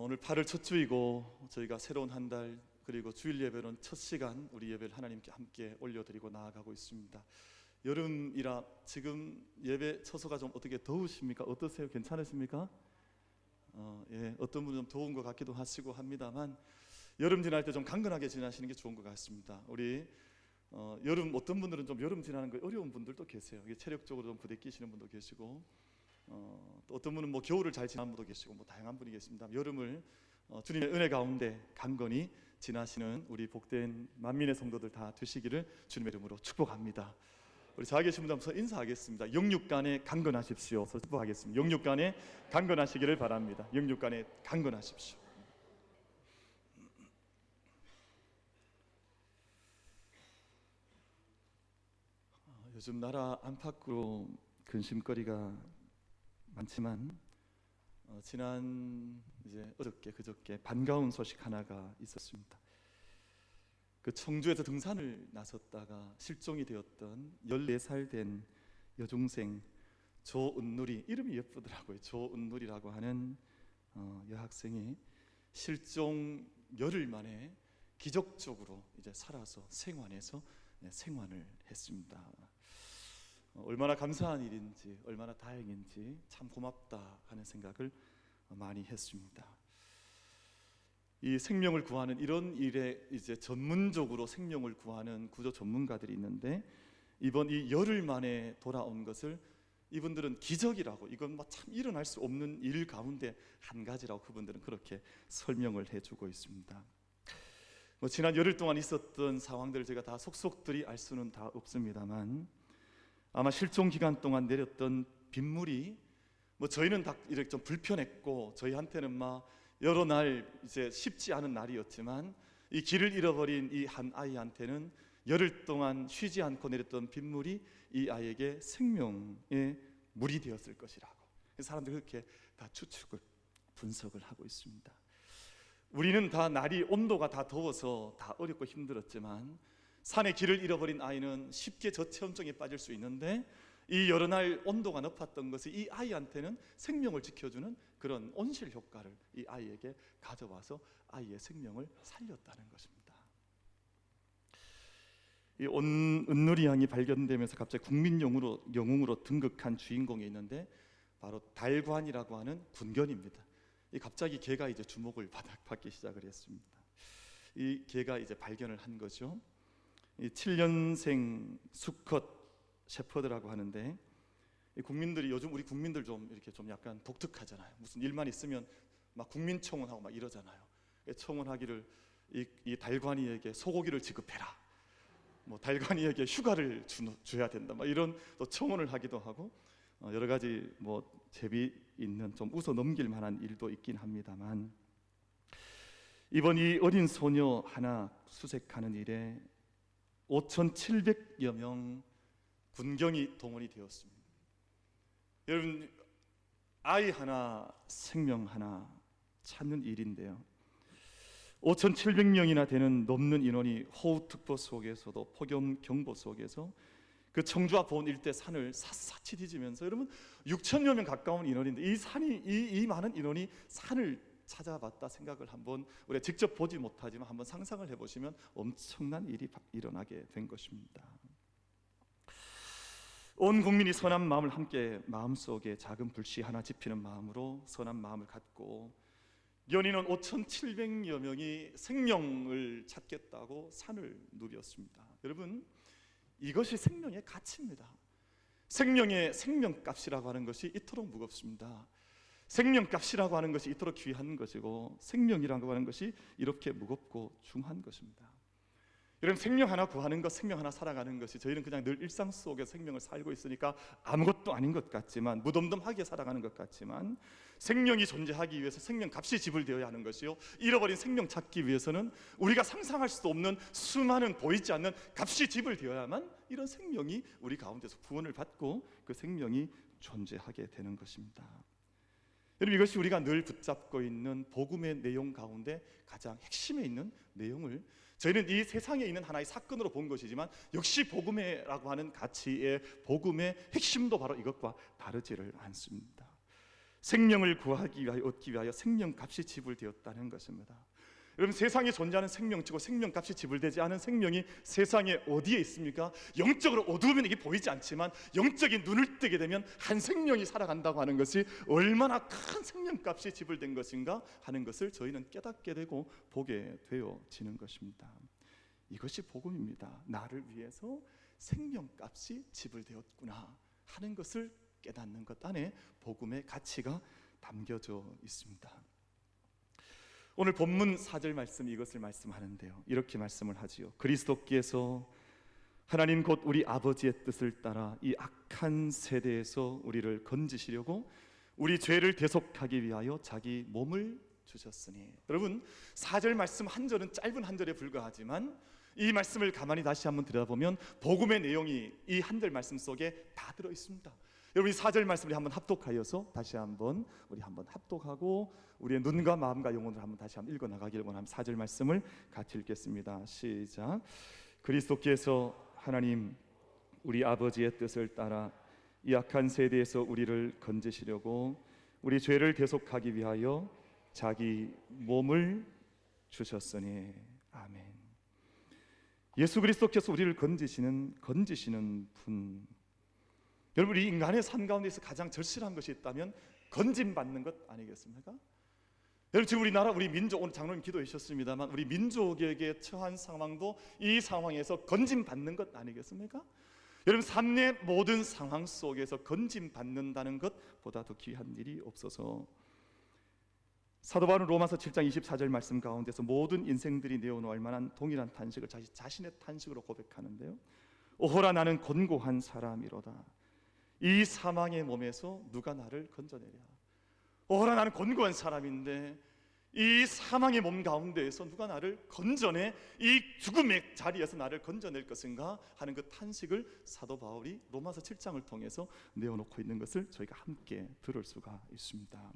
오늘 8월 첫 주이고 저희가 새로운 한 달 그리고 주일 예배는 첫 시간 우리 예배를 하나님께 함께 올려드리고 나아가고 있습니다. 여름이라 지금 예배 처소가 좀 어떻게 더우십니까? 어떠세요? 괜찮으십니까? 어떤 분은 좀 더운 것 같기도 하시고 합니다만 여름 지날 때 좀 강건하게 지나시는 게 좋은 것 같습니다. 우리 여름 어떤 분들은 좀 여름 지나는 거 어려운 분들도 계세요. 체력적으로 좀 부대끼시는 분도 계시고 또 어떤 분은 겨울을 잘 지나는 분도 계시고 다양한 분이 계십니다. 여름을 주님의 은혜 가운데 강건히 지나시는 우리 복된 만민의 성도들 다 되시기를 주님의 이름으로 축복합니다. 우리 자가 계신 분들 한번 인사하겠습니다. 영육간에 강건하십시오. 축복하겠습니다. 영육간에 강건하시기를 바랍니다. 영육간에 강건하십시오. 요즘 나라 안팎으로 근심거리가 많지만 지난 그저께 반가운 소식 하나가 있었습니다. 그 청주에서 등산을 나섰다가 실종이 되었던 14살 된 여중생 조은누리, 이름이 예쁘더라고요. 조은누리라고 하는 여학생이 실종 열흘 만에 기적적으로 살아서 생환해서 생환을 했습니다. 얼마나 감사한 일인지, 얼마나 다행인지 참 고맙다 하는 생각을 많이 했습니다. 이 생명을 구하는 이런 일에 전문적으로 생명을 구하는 구조 전문가들이 있는데 이번 이 열흘 만에 돌아온 것을 이분들은 기적이라고, 이건 참 일어날 수 없는 일 가운데 한 가지라고 그분들은 그렇게 설명을 해주고 있습니다. 지난 열흘 동안 있었던 상황들을 제가 다 속속들이 알 수는 다 없습니다만 아마 실종 기간 동안 내렸던 빗물이 저희는 다 이렇게 좀 불편했고 저희한테는 여러 날 쉽지 않은 날이었지만 이 길을 잃어버린 이 한 아이한테는 열흘 동안 쉬지 않고 내렸던 빗물이 이 아이에게 생명의 물이 되었을 것이라고 사람들이 그렇게 다 추측을 분석을 하고 있습니다. 우리는 다 날이 온도가 다 더워서 다 어렵고 힘들었지만 산에 길을 잃어버린 아이는 쉽게 저체온증에 빠질 수 있는데 이 여러 날 온도가 높았던 것이 이 아이한테는 생명을 지켜주는 그런 온실 효과를 이 아이에게 가져와서 아이의 생명을 살렸다는 것입니다. 이 은누리 양이 발견되면서 갑자기 국민 영웅으로 등극한 주인공이 있는데 바로 달관이라고 하는 군견입니다. 갑자기 걔가 주목을 받기 시작을 했습니다. 이 걔가 발견을 한 거죠. 이 7년생 수컷 셰퍼드라고 하는데 국민들이 요즘 우리 국민들 좀 약간 독특하잖아요. 무슨 일만 있으면 막 국민청원하고 막 이러잖아요. 청원하기를 이 달관이에게 소고기를 지급해라, 달관이에게 휴가를 줘야 된다, 이런 또 청원을 하기도 하고 여러 가지 재미있는 좀 웃어 넘길 만한 일도 있긴 합니다만 이번 이 어린 소녀 하나 수색하는 일에 5,700여 명 군경이 동원이 되었습니다. 여러분, 아이 하나, 생명 하나 찾는 일인데요, 5,700명이나 넘는 인원이 호우특보 속에서도 폭염경보 속에서 그 청주와 보은 일대 산을 샅샅이 뒤지면서 여러분 6,000여 명 가까운 인원인데 이 많은 인원이 산을 찾아봤다 생각을 한번 우리가 직접 보지 못하지만 한번 상상을 해보시면 엄청난 일이 일어나게 된 것입니다. 온 국민이 선한 마음을 함께 마음속에 작은 불씨 하나 지피는 마음으로 선한 마음을 갖고 연인원 5,700여 명이 생명을 찾겠다고 산을 누볐습니다. 여러분, 이것이 생명의 가치입니다. 생명값이라고 하는 것이 이토록 무겁습니다. 생명값이라고 하는 것이 이토록 귀한 것이고 생명이라고 하는 것이 이렇게 무겁고 중한 것입니다. 여러분, 생명 하나 구하는 것, 생명 하나 살아가는 것이 저희는 그냥 늘 일상 속에 생명을 살고 있으니까 아무것도 아닌 것 같지만, 무덤덤하게 살아가는 것 같지만 생명이 존재하기 위해서 생명값이 지불되어야 하는 것이요, 잃어버린 생명 찾기 위해서는 우리가 상상할 수도 없는 수많은 보이지 않는 값이 지불되어야만 이런 생명이 우리 가운데서 구원을 받고 그 생명이 존재하게 되는 것입니다. 여러분, 이것이 우리가 늘 붙잡고 있는 복음의 내용 가운데 가장 핵심에 있는 내용을 저희는 이 세상에 있는 하나의 사건으로 본 것이지만 역시 복음이라고 하는 가치의 복음의 핵심도 바로 이것과 다르지를 않습니다. 생명을 구하기 위하여 얻기 위하여 생명값이 지불되었다는 것입니다. 여러분, 세상에 존재하는 생명치고 생명값이 지불되지 않은 생명이 세상에 어디에 있습니까? 영적으로 어두우면 이게 보이지 않지만 영적인 눈을 뜨게 되면 한 생명이 살아간다고 하는 것이 얼마나 큰 생명값이 지불된 것인가 하는 것을 저희는 깨닫게 되고 보게 되어지는 것입니다. 이것이 복음입니다. 나를 위해서 생명값이 지불되었구나 하는 것을 깨닫는 것 안에 복음의 가치가 담겨져 있습니다. 오늘 본문 4절 말씀이 이것을 말씀하는데요, 이렇게 말씀을 하지요. 그리스도께서 하나님 곧 우리 아버지의 뜻을 따라 이 악한 세대에서 우리를 건지시려고 우리 죄를 대속하기 위하여 자기 몸을 주셨으니. 여러분, 4절 말씀 한 절은 짧은 한 절에 불과하지만 이 말씀을 가만히 다시 한번 들여다보면 복음의 내용이 이 한 절 말씀 속에 다 들어 있습니다. 여러분, 이 4절 말씀을 한번 합독하여서 다시 한번 우리 한번 합독하고 우리의 눈과 마음과 영혼을 한번 다시 한번 읽어 나가기를 원하면 4절 말씀을 같이 읽겠습니다. 시작. 그리스도께서 하나님 우리 아버지의 뜻을 따라 이 악한 세대에서 우리를 건지시려고 우리 죄를 대속하기 위하여 자기 몸을 주셨으니. 아멘. 예수 그리스도께서 우리를 건지시는 분. 여러분, 이 인간의 삶 가운데서 가장 절실한 것이 있다면 건짐받는 것 아니겠습니까? 여러분, 지금 우리나라, 우리 민족, 오늘 장로님 기도해 주셨습니다만 우리 민족에게 처한 상황도 이 상황에서 건짐받는 것 아니겠습니까? 여러분, 삶의 모든 상황 속에서 건짐받는다는 것보다 더 귀한 일이 없어서 사도 바울은 로마서 7장 24절 말씀 가운데서 모든 인생들이 내어놓을 만한 동일한 탄식을 자신의 탄식으로 고백하는데요, 오호라 나는 곤고한 사람이로다. 이 사망의 몸에서 누가 나를 건져내랴. 오호라 나는 곤고한 사람인데 이 사망의 몸 가운데에서 누가 나를 건져내, 이 죽음의 자리에서 나를 건져낼 것인가 하는 그 탄식을 사도 바울이 로마서 7장을 통해서 내어놓고 있는 것을 저희가 함께 들을 수가 있습니다.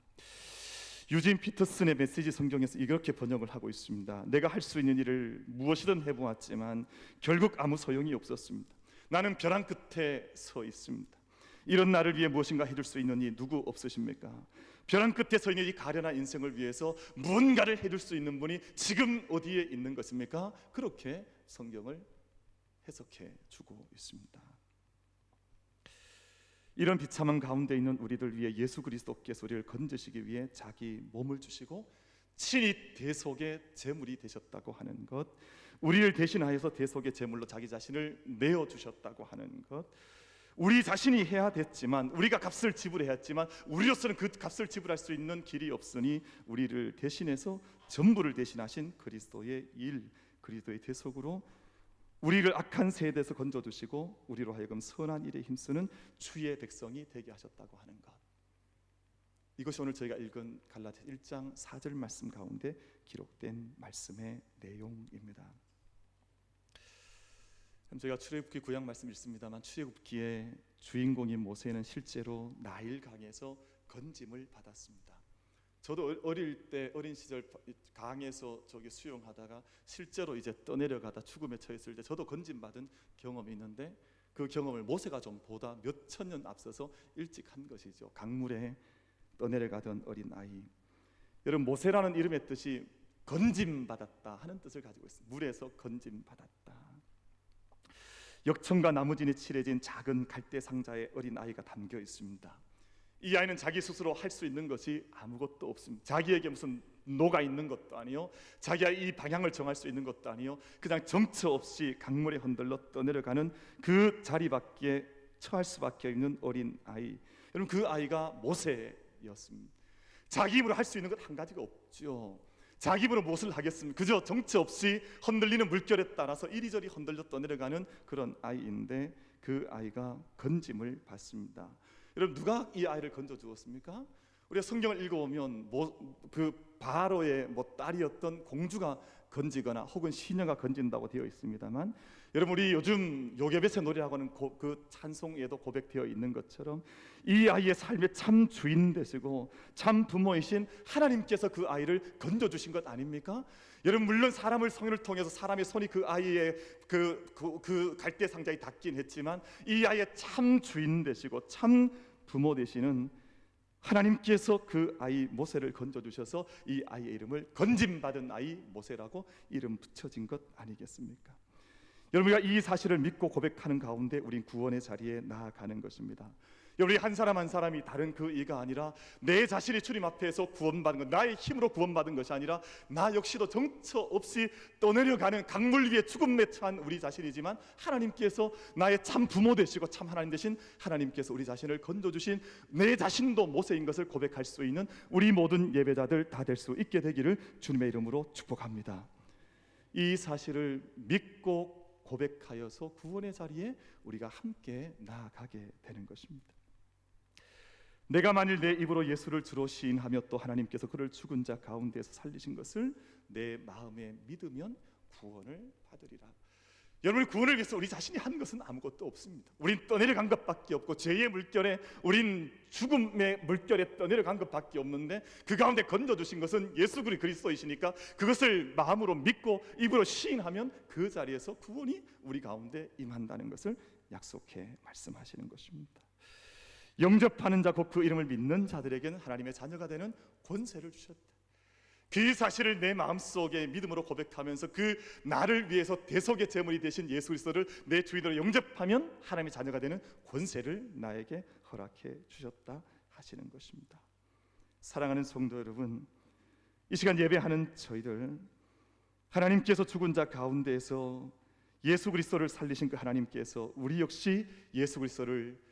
유진 피터슨의 메시지 성경에서 이렇게 번역을 하고 있습니다. 내가 할 수 있는 일을 무엇이든 해보았지만 결국 아무 소용이 없었습니다. 나는 벼랑 끝에 서 있습니다. 이런 나를 위해 무엇인가 해줄 수 있는 이 누구 없으십니까? 벼랑 끝에 서 있는 이 가련한 인생을 위해서 무언가를 해줄 수 있는 분이 지금 어디에 있는 것입니까? 그렇게 성경을 해석해 주고 있습니다. 이런 비참한 가운데 있는 우리들 위해 예수 그리스도께서 우리를 건지시기 위해 자기 몸을 주시고 친히 대속의 제물이 되셨다고 하는 것, 우리를 대신하여서 대속의 제물로 자기 자신을 내어주셨다고 하는 것, 우리 자신이 해야 됐지만, 우리가 값을 지불해야 했지만 우리로서는 그 값을 지불할 수 있는 길이 없으니 우리를 대신해서 전부를 대신하신 그리스도의 일, 그리스도의 대속으로 우리를 악한 세대에서 건져주시고 우리로 하여금 선한 일에 힘쓰는 주의 백성이 되게 하셨다고 하는 것, 이것이 오늘 저희가 읽은 갈라디아 1장 4절 말씀 가운데 기록된 말씀의 내용입니다. 저희가 출애굽기 구약 말씀 읽습니다만 출애굽기의 주인공인 모세는 실제로 나일 강에서 건짐을 받았습니다. 저도 어릴 때 어린 시절 강에서 저기 수영하다가 실제로 이제 떠내려가다 죽음에 처했을 때 저도 건짐받은 경험이 있는데 그 경험을 모세가 좀 보다 몇 천 년 앞서서 일찍 한 것이죠. 강물에 떠내려가던 어린 아이. 여러분, 모세라는 이름의 뜻이 건짐받았다 하는 뜻을 가지고 있습니다. 물에서 건짐받았다. 역청과 나무진이 칠해진 작은 갈대 상자에 어린 아이가 담겨 있습니다. 이 아이는 자기 스스로 할 수 있는 것이 아무것도 없습니다. 자기에게 무슨 노가 있는 것도 아니요, 자기가 이 방향을 정할 수 있는 것도 아니요, 그냥 정처 없이 강물에 흔들러 떠내려가는 그 자리밖에 처할 수밖에 없는 어린 아이. 여러분, 그 아이가 모세였습니다. 자기 힘으로 할 수 있는 것 한 가지가 없죠. 자기 힘으로 무엇을 하겠습니까? 그저 정처 없이 흔들리는 물결에 따라서 이리저리 흔들려 떠내려가는 그런 아이인데 그 아이가 건짐을 받습니다. 여러분, 누가 이 아이를 건져 주었습니까? 우리가 성경을 읽어보면 그 바로의 딸이었던 공주가 건지거나 혹은 시녀가 건진다고 되어 있습니다만, 여러분, 우리 요즘 요괴벳의 노래라고 하는 그 찬송에도 고백되어 있는 것처럼 이 아이의 삶의 참 주인 되시고 참 부모이신 하나님께서 그 아이를 건져주신 것 아닙니까? 여러분, 물론 사람을 성인을 통해서 사람의 손이 그 아이의 그 갈대 상자에 닿긴 했지만 이 아이의 참 주인 되시고 참 부모 되시는 하나님께서 그 아이 모세를 건져주셔서 이 아이의 이름을 건짐받은 아이 모세라고 이름 붙여진 것 아니겠습니까? 여러분, 우리가 이 사실을 믿고 고백하는 가운데 우린 구원의 자리에 나아가는 것입니다. 여러분, 한 사람 한 사람이 다른 그 이가 아니라 내 자신이 주님 앞에서 구원받은 것, 나의 힘으로 구원받은 것이 아니라 나 역시도 정처 없이 떠내려가는 강물 위에 죽음에 처한 우리 자신이지만 하나님께서 나의 참 부모 되시고 참 하나님 되신 하나님께서 우리 자신을 건져주신 내 자신도 모세인 것을 고백할 수 있는 우리 모든 예배자들 다 될 수 있게 되기를 주님의 이름으로 축복합니다. 이 사실을 믿고 고백하여서 구원의 자리에 우리가 함께 나아가게 되는 것입니다. 내가 만일 내 입으로 예수를 주로 시인하며 또 하나님께서 그를 죽은 자 가운데서 살리신 것을 내 마음에 믿으면 구원을 받으리라. 여러분, 구원을 위해서 우리 자신이 한 것은 아무것도 없습니다. 우린 떠내려간 것밖에 없고 죄의 물결에, 우린 죽음의 물결에 떠내려간 것밖에 없는데 그 가운데 건져주신 것은 예수 그리스도이시니까 그것을 마음으로 믿고 입으로 시인하면 그 자리에서 구원이 우리 가운데 임한다는 것을 약속해 말씀하시는 것입니다. 영접하는 자 곧 그 이름을 믿는 자들에게는 하나님의 자녀가 되는 권세를 주셨다. 그 사실을 내 마음속에 믿음으로 고백하면서 그 나를 위해서 대속의 제물이 되신 예수 그리스도를 내 주인으로 영접하면 하나님의 자녀가 되는 권세를 나에게 허락해 주셨다 하시는 것입니다. 사랑하는 성도 여러분, 이 시간 예배하는 저희들, 하나님께서 죽은 자 가운데에서 예수 그리스도를 살리신 그 하나님께서 우리 역시 예수 그리스도를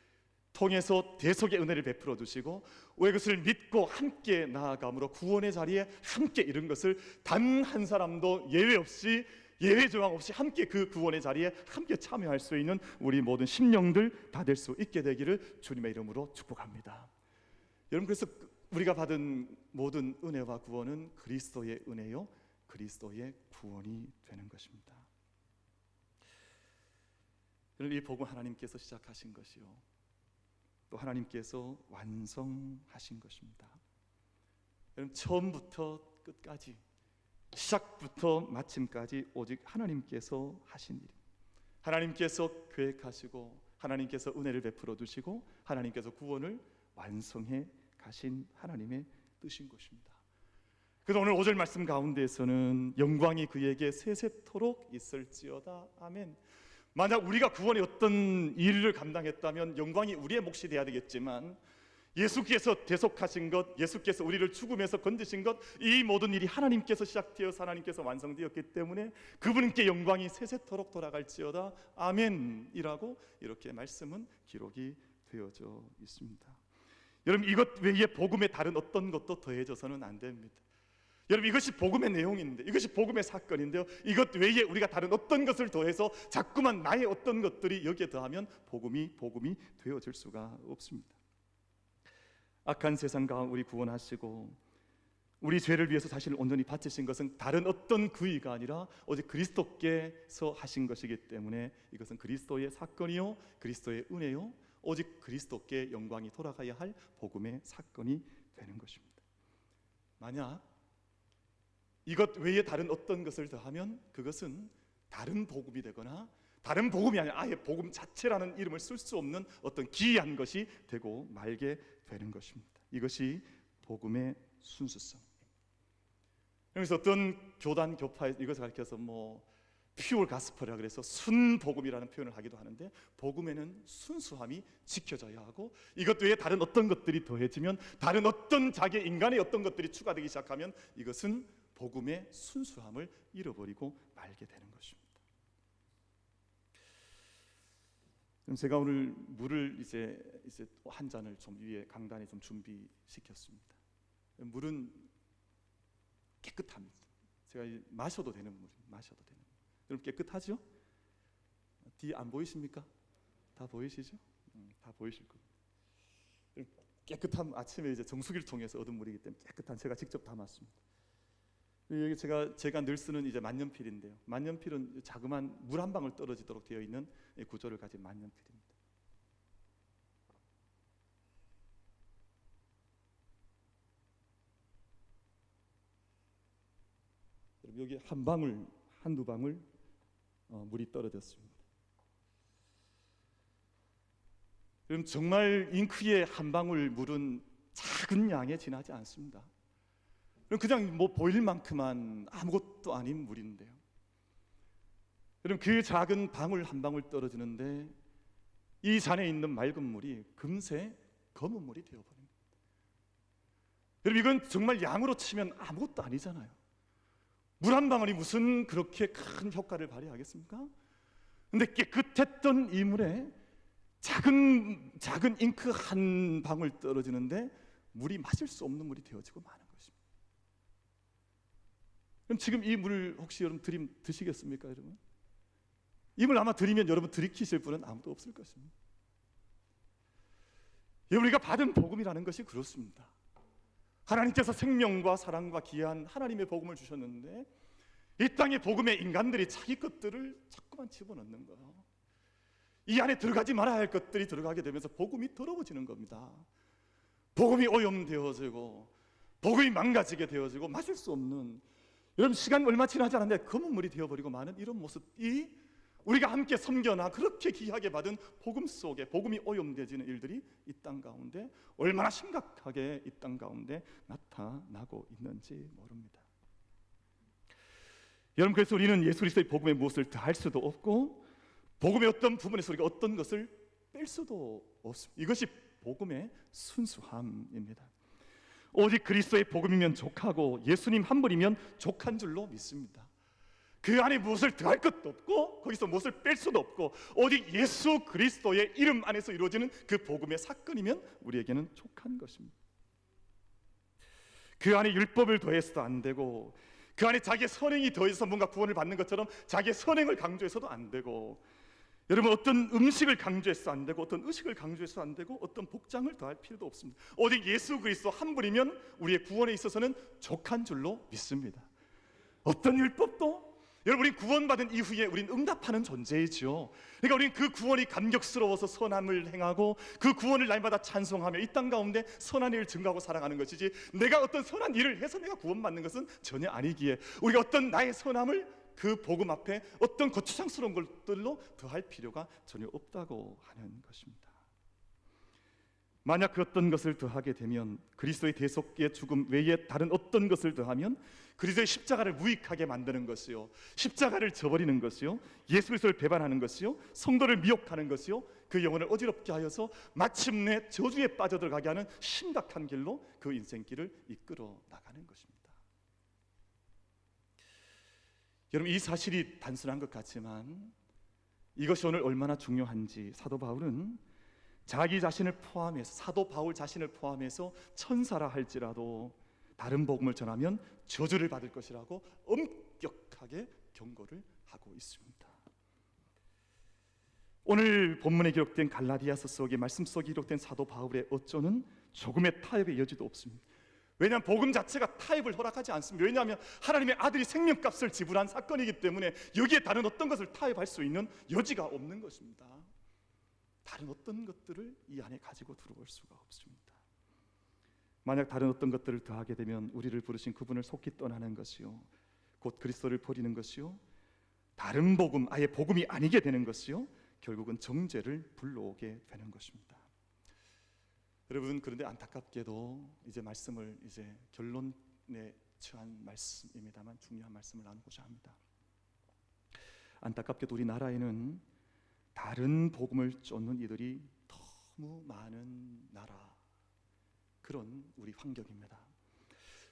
통해서 대속의 은혜를 베풀어 주시고 왜 그것을 믿고 함께 나아감으로 구원의 자리에 함께 이른 것을 단 한 사람도 예외 없이, 예외 조항 없이 함께 그 구원의 자리에 함께 참여할 수 있는 우리 모든 심령들 다 될 수 있게 되기를 주님의 이름으로 축복합니다. 여러분, 그래서 우리가 받은 모든 은혜와 구원은 그리스도의 은혜요 그리스도의 구원이 되는 것입니다. 여러분, 이 복음 하나님께서 시작하신 것이요 또 하나님께서 완성하신 것입니다. 여러분, 처음부터 끝까지, 시작부터 마침까지 오직 하나님께서 하신 일, 하나님께서 계획하시고 하나님께서 은혜를 베풀어 주시고 하나님께서 구원을 완성해 가신 하나님의 뜻인 것입니다. 그래서 오늘 5절 말씀 가운데에서는 영광이 그에게 세세토록 있을지어다. 아멘. 만약 우리가 구원의 어떤 일을 감당했다면 영광이 우리의 몫이 되어야 되겠지만 예수께서 대속하신 것, 예수께서 우리를 죽음에서 건지신 것, 이 모든 일이 하나님께서 시작되어서 하나님께서 완성되었기 때문에 그분께 영광이 세세토록 돌아갈지어다. 아멘이라고 이렇게 말씀은 기록이 되어져 있습니다. 여러분, 이것 외에 복음에 다른 어떤 것도 더해져서는 안 됩니다. 여러분, 이것이 복음의 내용인데, 이것이 복음의 사건인데요, 이것 외에 우리가 다른 어떤 것을 더해서 자꾸만 나의 어떤 것들이 여기에 더하면 복음이 되어질 수가 없습니다. 악한 세상 가운데 우리 구원하시고 우리 죄를 위해서 자신을 온전히 바치신 것은 다른 어떤 의의가 아니라 오직 그리스도께서 하신 것이기 때문에 이것은 그리스도의 사건이요 그리스도의 은혜요 오직 그리스도께 영광이 돌아가야 할 복음의 사건이 되는 것입니다. 만약 이것 외에 다른 어떤 것을 더하면 그것은 다른 복음이 되거나 다른 복음이 아니라 아예 복음 자체라는 이름을 쓸 수 없는 어떤 기이한 것이 되고 말게 되는 것입니다. 이것이 복음의 순수성. 그래서 어떤 교단 교파에 이것을 가르쳐서 퓨어 가스펠이라 그래서 순복음이라는 표현을 하기도 하는데, 복음에는 순수함이 지켜져야 하고 이것 외에 다른 어떤 것들이 더해지면, 다른 어떤 자기 인간의 어떤 것들이 추가되기 시작하면 이것은 복음의 순수함을 잃어버리고 말게 되는 것입니다. 그럼 제가 오늘 물을 이제 한 잔을 좀 위에 강단에 좀 준비시켰습니다. 물은 깨끗합니다. 제가 마셔도 되는 물이에요. 마셔도 되는 물. 여러분, 깨끗하죠? 뒤 안 보이십니까? 다 보이시죠? 다 보이실 겁니다. 깨끗한 아침에 이제 정수기를 통해서 얻은 물이기 때문에 깨끗한, 제가 직접 담았습니다. 여기 제가 늘 쓰는 이제 만년필인데요. 만년필은 자그마한 물 한 방울 떨어지도록 되어 있는 구조를 가진 만년필입니다. 여기 한 방울, 한두 방울 물이 떨어졌습니다. 그럼 정말 잉크의 한 방울 물은 작은 양에 지나지 않습니다. 그냥 뭐 보일 만큼만 아무것도 아닌 물인데요. 여러분, 그 작은 방울 한 방울 떨어지는데 이 잔에 있는 맑은 물이 금세 검은 물이 되어버립니다. 여러분, 이건 정말 양으로 치면 아무것도 아니잖아요. 물 한 방울이 무슨 그렇게 큰 효과를 발휘하겠습니까? 근데 깨끗했던 이 물에 작은 잉크 한 방울 떨어지는데 물이 마실 수 없는 물이 되어지고 마는 것입니다. 그럼 지금 이 물 혹시 여러분 드시겠습니까, 여러분? 이 물 아마 드리면 여러분 들이키실 분은 아무도 없을 것입니다. 우리가 받은 복음이라는 것이 그렇습니다. 하나님께서 생명과 사랑과 귀한 하나님의 복음을 주셨는데 이 땅의 복음에 인간들이 자기 것들을 자꾸만 집어넣는 거예요. 이 안에 들어가지 말아야 할 것들이 들어가게 되면서 복음이 더러워지는 겁니다. 복음이 오염되어지고 복음이 망가지게 되어지고 마실 수 없는, 여러분 시간 얼마 지나지 않았는데 검은 물이 되어버리고 마는 이런 모습이 우리가 함께 섬겨나 그렇게 귀하게 받은 복음 속에 복음이 오염되어지는 일들이 이 땅 가운데 얼마나 심각하게 이 땅 가운데 나타나고 있는지 모릅니다. 여러분, 그래서 우리는 예수 그리스도의 복음에 무엇을 더할 수도 없고 복음의 어떤 부분에서 우리가 어떤 것을 뺄 수도 없습니다. 이것이 복음의 순수함입니다. 오직 그리스도의 복음이면 족하고 예수님 한 분이면 족한 줄로 믿습니다. 그 안에 무엇을 더할 것도 없고 거기서 무엇을 뺄 수도 없고 오직 예수 그리스도의 이름 안에서 이루어지는 그 복음의 사건이면 우리에게는 족한 것입니다. 그 안에 율법을 더해서도 안 되고 그 안에 자기의 선행이 더해서 뭔가 구원을 받는 것처럼 자기의 선행을 강조해서도 안 되고, 여러분 어떤 음식을 강조해서 안 되고 어떤 의식을 강조해서 안 되고 어떤 복장을 더할 필요도 없습니다. 오직 예수 그리스도 한 분이면 우리의 구원에 있어서는 족한 줄로 믿습니다. 어떤 율법도, 여러분 우리 구원받은 이후에 우리는 응답하는 존재이죠. 그러니까 우리는 그 구원이 감격스러워서 선함을 행하고 그 구원을 날마다 찬송하며 이 땅 가운데 선한 일을 증거하고 살아가는 것이지, 내가 어떤 선한 일을 해서 내가 구원받는 것은 전혀 아니기에 우리가 어떤 나의 선함을 그 복음 앞에 어떤 거추장스러운 것들로 더할 필요가 전혀 없다고 하는 것입니다. 만약 그 어떤 것을 더하게 되면 그리스도의 대속의 죽음 외에 다른 어떤 것을 더하면 그리스도의 십자가를 무익하게 만드는 것이요, 십자가를 저버리는 것이요, 예수 그리스도를 배반하는 것이요, 성도를 미혹하는 것이요, 그 영혼을 어지럽게 하여서 마침내 저주에 빠져들어가게 하는 심각한 길로 그 인생길을 이끌어 나가는 것입니다. 여러분, 이 사실이 단순한 것 같지만 이것이 오늘 얼마나 중요한지 사도 바울은 자기 자신을 포함해서, 사도 바울 자신을 포함해서 천사라 할지라도 다른 복음을 전하면 저주를 받을 것이라고 엄격하게 경고를 하고 있습니다. 오늘 본문에 기록된 갈라디아서 속의 말씀 속에 기록된 사도 바울의 어조는 조금의 타협의 여지도 없습니다. 왜냐하면 복음 자체가 타협을 허락하지 않습니다. 왜냐하면 하나님의 아들이 생명값을 지불한 사건이기 때문에 여기에 다른 어떤 것을 타협할 수 있는 여지가 없는 것입니다. 다른 어떤 것들을 이 안에 가지고 들어올 수가 없습니다. 만약 다른 어떤 것들을 더하게 되면 우리를 부르신 그분을 속히 떠나는 것이요, 곧 그리스도를 버리는 것이요, 다른 복음, 아예 복음이 아니게 되는 것이요, 결국은 정죄를 불러오게 되는 것입니다. 여러분, 그런데 안타깝게도 이제 말씀을 이제 결론에 처한 말씀입니다만 중요한 말씀을 나누고자 합니다. 안타깝게도 우리나라에는 다른 복음을 쫓는 이들이 너무 많은 나라, 그런 우리 환경입니다.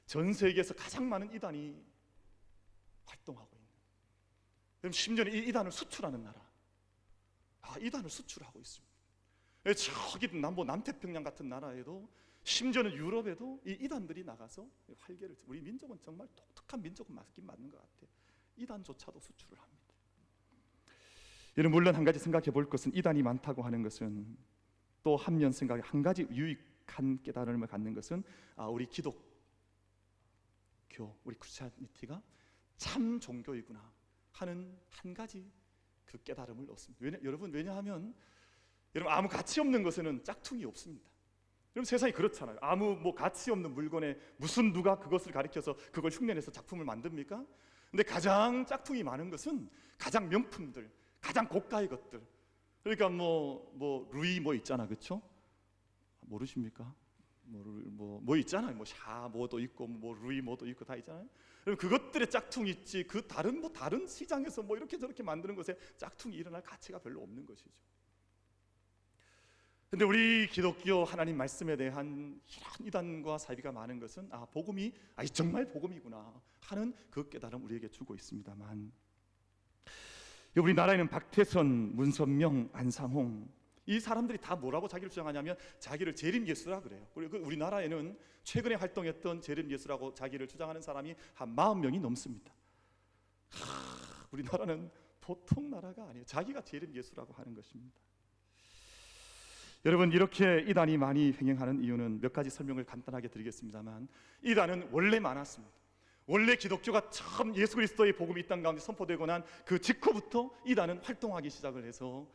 전 세계에서 가장 많은 이단이 활동하고 있는, 그럼 심지어는 이 이단을 수출하는 나라, 이단을 수출하고 있습니다. 저기 남태평양 같은 나라에도, 심지어는 유럽에도 이 이단들이 나가서 활개를, 우리 민족은 정말 독특한 민족은 맞긴 맞는 것 같아요. 이단조차도 수출을 합니다. 여러분, 물론 한 가지 생각해 볼 것은, 이단이 많다고 하는 것은 또 한면 생각에 한 가지 유익한 깨달음을 갖는 것은, 우리 기독교, 우리 크리스찬니티가 참 종교이구나 하는 한 가지 그 깨달음을 얻습니다. 왜냐하면 여러분, 아무 가치 없는 것에는 짝퉁이 없습니다. 여러분, 세상이 그렇잖아요. 아무 가치 없는 물건에 무슨 누가 그것을 가리켜서 그걸 흉내내서 작품을 만듭니까? 근데 가장 짝퉁이 많은 것은 가장 명품들, 가장 고가의 것들. 그러니까 루이 있잖아, 그렇죠? 모르십니까? 뭐 있잖아요. 뭐 샤 뭐도 있고 뭐 루이 뭐도 있고 다 있잖아요. 그럼 그것들의 짝퉁이 있지 그 다른 시장에서 뭐 이렇게 저렇게 만드는 것에 짝퉁이 일어날 가치가 별로 없는 것이죠. 근데 우리 기독교 하나님 말씀에 대한 이런 이단과 사이비가 많은 것은 복음이 정말 복음이구나 하는 그 깨달음 우리에게 주고 있습니다만, 우리나라에는 박태선, 문선명, 안상홍 이 사람들이 다 뭐라고 자기를 주장하냐면 자기를 재림예수라 그래요. 그리고 우리나라에는 최근에 활동했던 재림예수라고 자기를 주장하는 사람이 한 40명이 넘습니다. 우리나라는 보통 나라가 아니에요. 자기가 재림예수라고 하는 것입니다. 여러분, 이렇게 이단이 많이 횡행하는 이유는 몇 가지 설명을 간단하게 드리겠습니다만, 이단은 원래 많았습니다. 원래 기독교가 처음 예수 그리스도의 복음이 이 땅 가운데 선포되고 난 그 직후부터 이단은 활동하기 시작을 해서,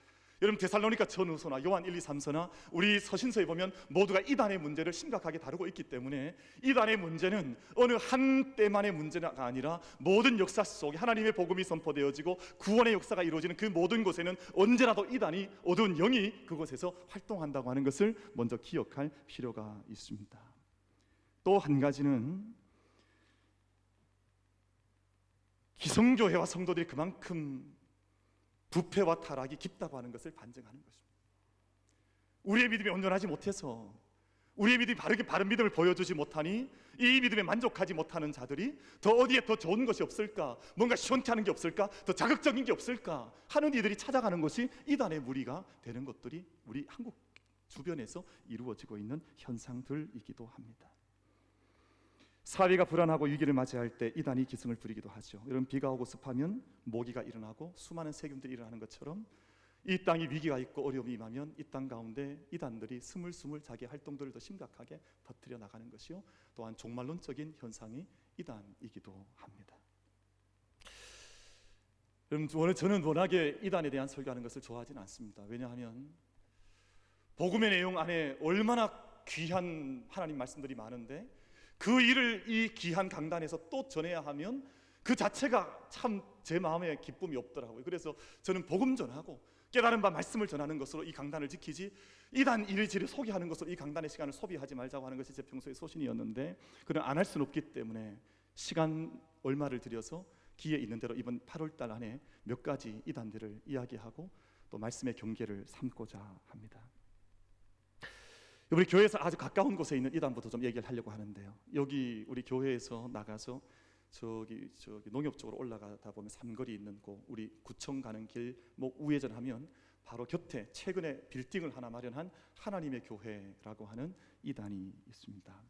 여러분 데살로니가 전후서나 요한 1, 2, 3서나 우리 서신서에 보면 모두가 이단의 문제를 심각하게 다루고 있기 때문에, 이단의 문제는 어느 한 때만의 문제가 아니라 모든 역사 속에 하나님의 복음이 선포되어지고 구원의 역사가 이루어지는 그 모든 곳에는 언제라도 이단이, 어두운 영이 그곳에서 활동한다고 하는 것을 먼저 기억할 필요가 있습니다. 또 한 가지는 기성교회와 성도들이 그만큼 부패와 타락이 깊다고 하는 것을 반증하는 것입니다. 우리의 믿음이 온전하지 못해서, 우리의 믿음이 바른 믿음을 보여주지 못하니 이 믿음에 만족하지 못하는 자들이 더 어디에 더 좋은 것이 없을까, 뭔가 시원케 하는 게 없을까, 더 자극적인 게 없을까 하는 이들이 찾아가는 것이 이단의 무리가 되는 것들이 우리 한국 주변에서 이루어지고 있는 현상들이기도 합니다. 사회가 불안하고 위기를 맞이할 때 이단이 기승을 부리기도 하죠. 여러분, 비가 오고 습하면 모기가 일어나고 수많은 세균들이 일어나는 것처럼 이 땅이 위기가 있고 어려움이 임하면 이 땅 가운데 이단들이 스물스물 자기 활동들을 더 심각하게 퍼뜨려 나가는 것이요, 또한 종말론적인 현상이 이단이기도 합니다. 여러분, 저는 워낙에 이단에 대한 설교하는 것을 좋아하지는 않습니다. 왜냐하면 복음의 내용 안에 얼마나 귀한 하나님 말씀들이 많은데 그 일을 이 귀한 강단에서 또 전해야 하면 그 자체가 참 제 마음에 기쁨이 없더라고요. 그래서 저는 복음 전하고 깨달은 바 말씀을 전하는 것으로 이 강단을 지키지, 이단 이리저리 소개하는 것으로 이 강단의 시간을 소비하지 말자고 하는 것이 제 평소의 소신이었는데, 그건 안 할 수는 없기 때문에 시간 얼마를 들여서 기회 있는 대로 이번 8월 안에 몇 가지 이단들을 이야기하고 또 말씀의 경계를 삼고자 합니다. 우리 교회에서 아주 가까운 곳에 있는 이단부터 좀 얘기를 하려고 하는데요, 여기 우리 교회에서 나가서 저기 농협 쪽으로 올라가다 보면 삼거리 있는 곳, 우리 구청 가는 길 우회전하면 바로 곁에 최근에 빌딩을 하나 마련한 하나님의 교회라고 하는 이단이 있습니다.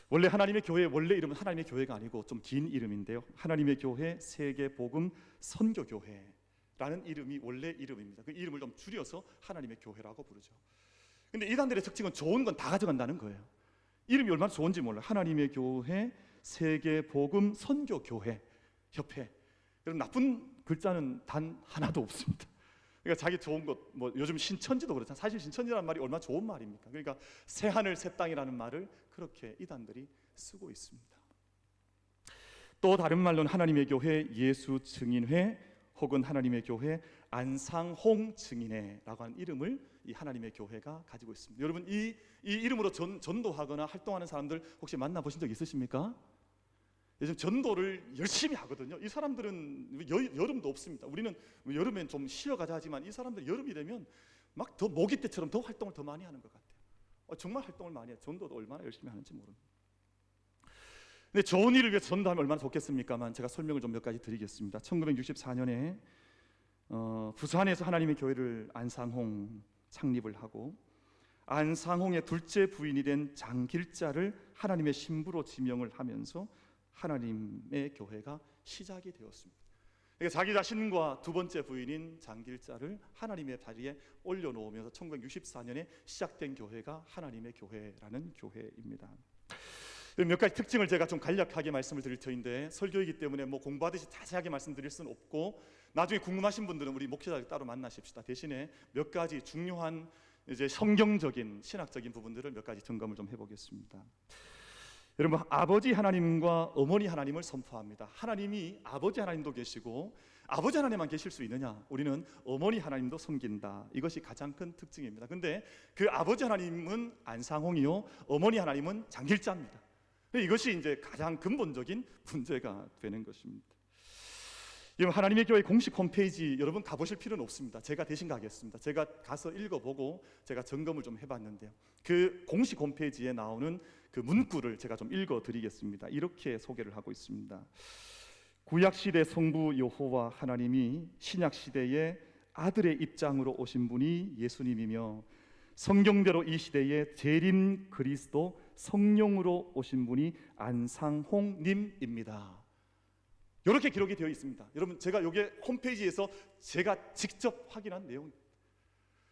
원래 하나님의 교회 원래 이름은 하나님의 교회가 아니고 좀 긴 이름인데요, 하나님의 교회 세계복음 선교교회라는 이름이 원래 이름입니다. 그 이름을 좀 줄여서 하나님의 교회라고 부르죠. 근데 이단들의 특징은 좋은 건 다 가져간다는 거예요. 이름이 얼마나 좋은지 몰라요. 하나님의 교회 세계복음 선교교회 협회. 여러분, 나쁜 글자는 단 하나도 없습니다. 그러니까 자기 좋은 것, 요즘 신천지도 그렇잖아요. 사실 신천지라는 말이 얼마나 좋은 말입니까? 그러니까 새 하늘 새 땅이라는 말을 그렇게 이단들이 쓰고 있습니다. 또 다른 말로는 하나님의 교회 예수 증인회 혹은 하나님의 교회 안상홍 증인회라고 하는 이름을 이 하나님의 교회가 가지고 있습니다. 여러분, 이 이름으로 전도하거나 활동하는 사람들 혹시 만나보신 적 있으십니까? 요즘 전도를 열심히 하거든요. 이 사람들은 여름도 없습니다. 우리는 여름엔 좀 쉬어가자 하지만 이 사람들은 여름이 되면 막 더 모기 때처럼 더 활동을 더 많이 하는 것 같아요. 정말 활동을 많이 해요. 전도도 얼마나 열심히 하는지 모릅니다. 근데 좋은 일을 위해서 전도하면 얼마나 좋겠습니까만, 제가 설명을 좀 몇 가지 드리겠습니다. 1964년에 부산에서 하나님의 교회를 안상홍 창립을 하고, 안상홍의 둘째 부인이 된 장길자를 하나님의 신부로 지명을 하면서 하나님의 교회가 시작이 되었습니다. 그러니까 자기 자신과 두 번째 부인인 장길자를 하나님의 자리에 올려놓으면서 1964년에 시작된 교회가 하나님의 교회라는 교회입니다. 몇 가지 특징을 제가 좀 간략하게 말씀을 드릴 터인데, 설교이기 때문에 공부하듯이 자세하게 말씀드릴 수는 없고, 나중에 궁금하신 분들은 우리 목회자를 따로 만나십시다. 대신에 몇 가지 중요한 이제 성경적인 신학적인 부분들을 몇 가지 점검을 좀 해보겠습니다. 여러분, 아버지 하나님과 어머니 하나님을 선포합니다. 하나님이 아버지 하나님도 계시고 아버지 하나님만 계실 수 있느냐? 우리는 어머니 하나님도 섬긴다. 이것이 가장 큰 특징입니다. 근데 그 아버지 하나님은 안상홍이요, 어머니 하나님은 장길자입니다. 이것이 이제 가장 근본적인 문제가 되는 것입니다. 하나님의 교회 공식 홈페이지 여러분 가보실 필요는 없습니다. 제가 대신 가겠습니다. 제가 가서 읽어보고 제가 점검을 좀 해봤는데요, 그 공식 홈페이지에 나오는 그 문구를 제가 좀 읽어드리겠습니다. 이렇게 소개를 하고 있습니다. 구약시대 성부 여호와 하나님이 신약시대의 아들의 입장으로 오신 분이 예수님이며, 성경대로 이 시대의 재림 그리스도 성령으로 오신 분이 안상홍님입니다. 이렇게 기록이 되어 있습니다. 여러분, 제가 여기 홈페이지에서 제가 직접 확인한 내용입니다.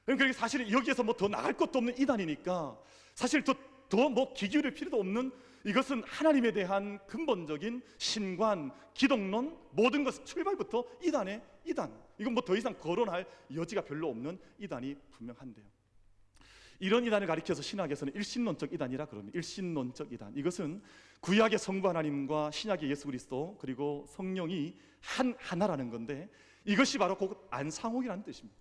그러니까 사실 여기에서 뭐 더 나갈 것도 없는 이단이니까 사실 더 뭐 기기울일 필요도 없는, 이것은 하나님에 대한 근본적인 신관, 기독론, 모든 것은 출발부터 이단의 이단. 이건 뭐 더 이상 거론할 여지가 별로 없는 이단이 분명한데요, 이런 이단을 가리켜서 신학에서는 일신론적 이단이라 그럽니다. 일신론적 이단. 이것은 구약의 성부 하나님과 신약의 예수 그리스도 그리고 성령이 하나라는 건데, 이것이 바로 곧 안상홍이라는 뜻입니다.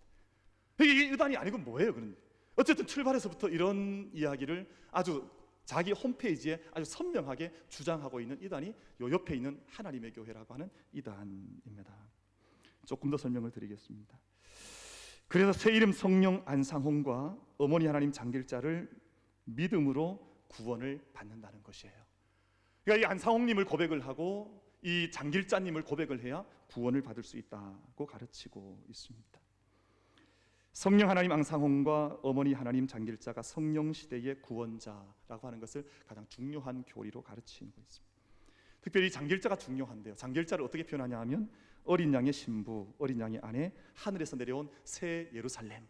이게 이단이 아니고 뭐예요? 그런데 어쨌든 출발에서부터 이런 이야기를 아주 자기 홈페이지에 아주 선명하게 주장하고 있는 이단이 요 옆에 있는 하나님의 교회라고 하는 이단입니다. 조금 더 설명을 드리겠습니다. 그래서 새 이름 성령 안상홍과 어머니 하나님 장길자를 믿음으로 구원을 받는다는 것이에요. 그러니까 이 안상홍님을 고백을 하고 이 장길자님을 고백을 해야 구원을 받을 수 있다고 가르치고 있습니다. 성령 하나님 안상홍과 어머니 하나님 장길자가 성령 시대의 구원자라고 하는 것을 가장 중요한 교리로 가르치고 있습니다. 특별히 장길자가 중요한데요, 장길자를 어떻게 표현하냐 하면 어린 양의 신부, 어린 양의 아내, 하늘에서 내려온 새 예루살렘.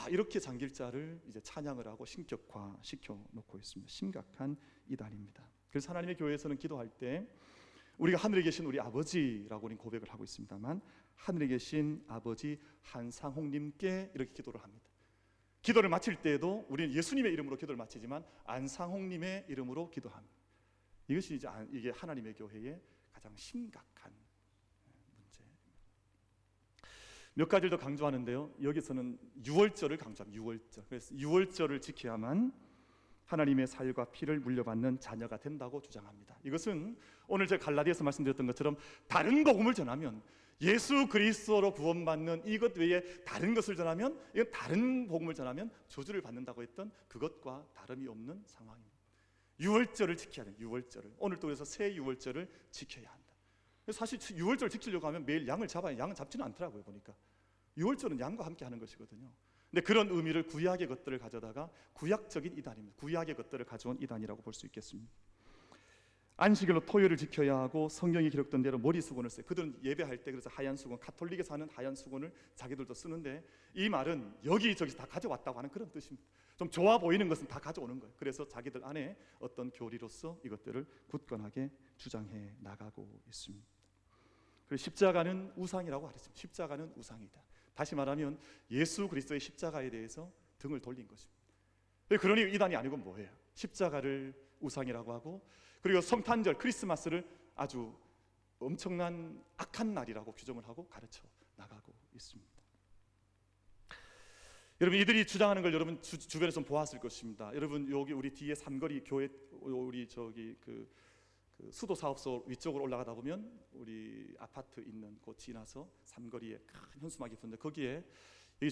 이렇게 장길자를 이제 찬양을 하고 신격화 시켜 놓고 있습니다. 심각한 이단입니다. 그래서 하나님의 교회에서는 기도할 때 우리가 하늘에 계신 우리 아버지라고 우리는 고백을 하고 있습니다만, 하늘에 계신 아버지 한상홍님께 이렇게 기도를 합니다. 기도를 마칠 때에도 우리는 예수님의 이름으로 기도를 마치지만 안상홍님의 이름으로 기도합니다. 이것이 이게 하나님의 교회의 가장 심각한 문제입니다. 몇 가지를 더 강조하는데요, 여기서는 유월절을 강조합니다. 유월절. 그래서 유월절을 지켜야만 하나님의 살과 피를 물려받는 자녀가 된다고 주장합니다. 이것은 오늘 제가 갈라디아서 말씀드렸던 것처럼 다른 복음을 전하면, 예수 그리스도로 구원받는 이것 외에 다른 것을 전하면, 이건 다른 복음을 전하면 저주를 받는다고 했던 그것과 다름이 없는 상황입니다. 유월절을 지켜야 돼요. 유월절을. 오늘도 그래서 새 유월절을 지켜야 한다. 사실 유월절을 지키려고 하면 매일 양을 잡아야, 양은 잡지는 않더라고요. 보니까 유월절은 양과 함께 하는 것이거든요. 근데 그런 의미를 구약의 것들을 가져다가 구약적인 이단입니다. 구약의 것들을 가져온 이단이라고 볼 수 있겠습니다. 안식일로 토요일을 지켜야 하고 성경이 기록된 대로 머리 수건을 써요. 그들은 예배할 때 그래서 하얀 수건, 가톨릭에서 하는 하얀 수건을 자기들도 쓰는데, 이 말은 여기저기서 다 가져왔다고 하는 그런 뜻입니다. 좀 좋아 보이는 것은 다 가져오는 거예요. 그래서 자기들 안에 어떤 교리로서 이것들을 굳건하게 주장해 나가고 있습니다. 그리고 십자가는 우상이라고 하랬습니다. 십자가는 우상이다. 다시 말하면 예수 그리스도의 십자가에 대해서 등을 돌린 것입니다. 그러니 이단이 아니고 뭐예요? 십자가를 우상이라고 하고, 그리고 성탄절 크리스마스를 아주 엄청난 악한 날이라고 규정을 하고 가르쳐 나가고 있습니다. 여러분, 이들이 주장하는 걸 여러분 주변에서 좀 보았을 것입니다. 여러분, 여기 우리 뒤에 삼거리 교회, 우리 저기 그 수도 사업소 위쪽으로 올라가다 보면 우리 아파트 있는 곳 지나서 삼거리에 큰 현수막이 있는데, 거기에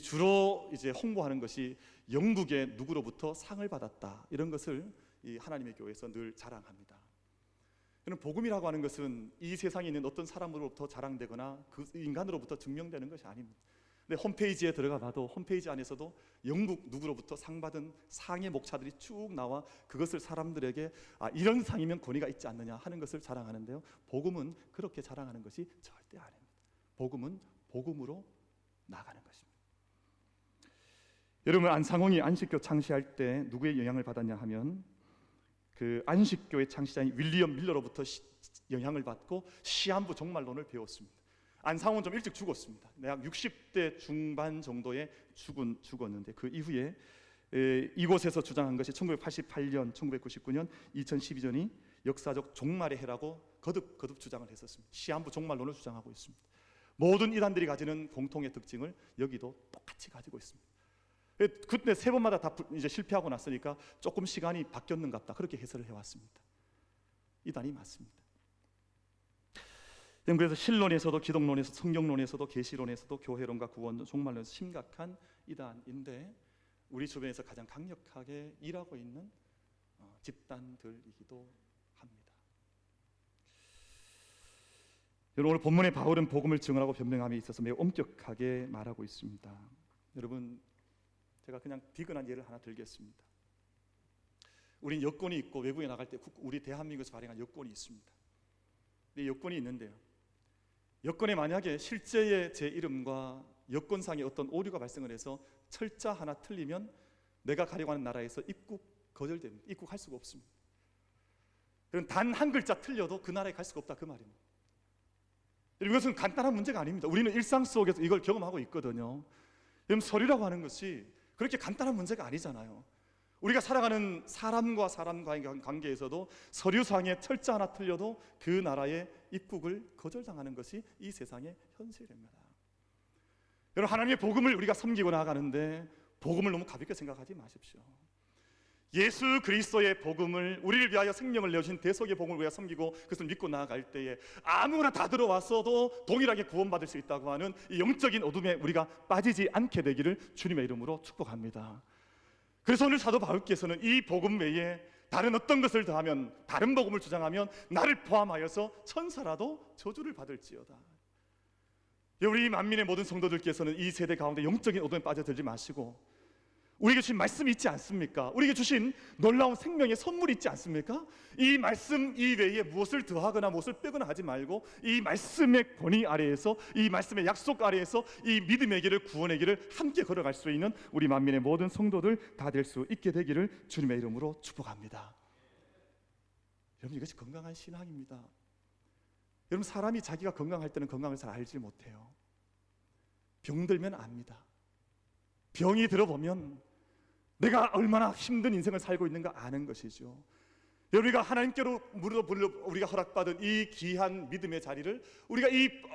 주로 이제 홍보하는 것이 영국의 누구로부터 상을 받았다, 이런 것을 이 하나님의 교회에서 늘 자랑합니다. 그럼 복음이라고 하는 것은 이 세상에 있는 어떤 사람으로부터 자랑되거나 그 인간으로부터 증명되는 것이 아닙니다. 근데 홈페이지에 들어가 봐도 홈페이지 안에서도 영국 누구로부터 상 받은 상의 목차들이 쭉 나와 그것을 사람들에게 이런 상이면 권위가 있지 않느냐 하는 것을 자랑하는데요, 복음은 그렇게 자랑하는 것이 절대 아닙니다. 복음은 복음으로 나가는 것입니다. 여러분, 안상홍이 안식교 창시할 때 누구의 영향을 받았냐 하면 그 안식교의 창시자인 윌리엄 밀러로부터 영향을 받고 시한부 종말론을 배웠습니다. 안상홍은 좀 일찍 죽었습니다. 약 60대 중반 정도에 죽었는데, 그 이후에 이곳에서 주장한 것이 1988년, 1999년, 2012년이 역사적 종말의 해라고 거듭 주장을 했었습니다. 시한부 종말론을 주장하고 있습니다. 모든 이단들이 가지는 공통의 특징을 여기도 똑같이 가지고 있습니다. 그때 세 번마다 다 이제 실패하고 났으니까 조금 시간이 바뀌었는갑다, 그렇게 해설을 해왔습니다. 이단이 맞습니다. 그래서 신론에서도, 기독론에서도, 성경론에서도, 계시론에서도, 교회론과 구원론, 종말론에서 심각한 이단인데 우리 주변에서 가장 강력하게 일하고 있는 집단들이기도 합니다. 여러분, 오늘 본문의 바울은 복음을 증언하고 변명함에 있어서 매우 엄격하게 말하고 있습니다. 여러분, 제가 그냥 비근한 예를 하나 들겠습니다. 우린 여권이 있고 외국에 나갈 때 우리 대한민국에서 발행한 여권이 있습니다. 이 여권이 있는데요, 여권에 만약에 실제의 제 이름과 여권상에 어떤 오류가 발생을 해서 철자 하나 틀리면 내가 가려고 하는 나라에서 입국 거절됩니다. 입국할 수가 없습니다. 그럼 단 한 글자 틀려도 그 나라에 갈 수가 없다, 그 말입니다. 이것은 간단한 문제가 아닙니다. 우리는 일상 속에서 이걸 경험하고 있거든요. 여러분, 서류라고 하는 것이 그렇게 간단한 문제가 아니잖아요. 우리가 살아가는 사람과 사람과의 관계에서도 서류상에 철자 하나 틀려도 그 나라의 입국을 거절당하는 것이 이 세상의 현실입니다. 여러분, 하나님의 복음을 우리가 섬기고 나아가는데 복음을 너무 가볍게 생각하지 마십시오. 예수 그리스도의 복음을, 우리를 위하여 생명을 내어주신 대속의 복음을 우리가 섬기고 그것을 믿고 나아갈 때에 아무나 다 들어왔어도 동일하게 구원받을 수 있다고 하는 이 영적인 어둠에 우리가 빠지지 않게 되기를 주님의 이름으로 축복합니다. 그래서 오늘 사도 바울께서는 이 복음 외에 다른 어떤 것을 더하면, 다른 복음을 주장하면 나를 포함하여서 천사라도 저주를 받을지어다. 우리 만민의 모든 성도들께서는 이 세대 가운데 영적인 어둠에 빠져들지 마시고, 우리에게 주신 말씀이 있지 않습니까? 우리에게 주신 놀라운 생명의 선물이 있지 않습니까? 이 말씀 이외에 무엇을 더하거나 무엇을 빼거나 하지 말고 이 말씀의 권위 아래에서, 이 말씀의 약속 아래에서 이 믿음의 길을, 구원의 길을 함께 걸어갈 수 있는 우리 만민의 모든 성도들 다 될 수 있게 되기를 주님의 이름으로 축복합니다. 여러분, 이것이 건강한 신앙입니다. 여러분, 사람이 자기가 건강할 때는 건강을 잘 알지 못해요. 병들면 압니다. 병이 들어보면 내가 얼마나 힘든 인생을 살고 있는가 아는 것이죠. 우리가 하나님께로 우리가 허락받은 이 귀한 믿음의 자리를 우리가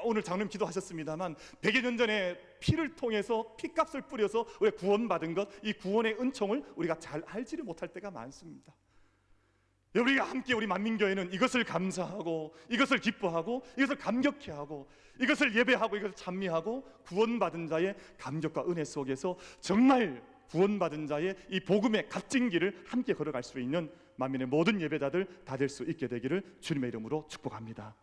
오늘 장로님 기도하셨습니다만 100여 년 전에 피를 통해서 피값을 뿌려서 우리가 구원받은 것, 이 구원의 은총을 우리가 잘 알지를 못할 때가 많습니다. 우리가 함께, 우리 만민교회는 이것을 감사하고, 이것을 기뻐하고, 이것을 감격해하고, 이것을 예배하고, 이것을 찬미하고, 구원받은 자의 감격과 은혜 속에서 정말 구원받은 자의 이 복음의 값진 길을 함께 걸어갈 수 있는 만민의 모든 예배자들 다 될 수 있게 되기를 주님의 이름으로 축복합니다.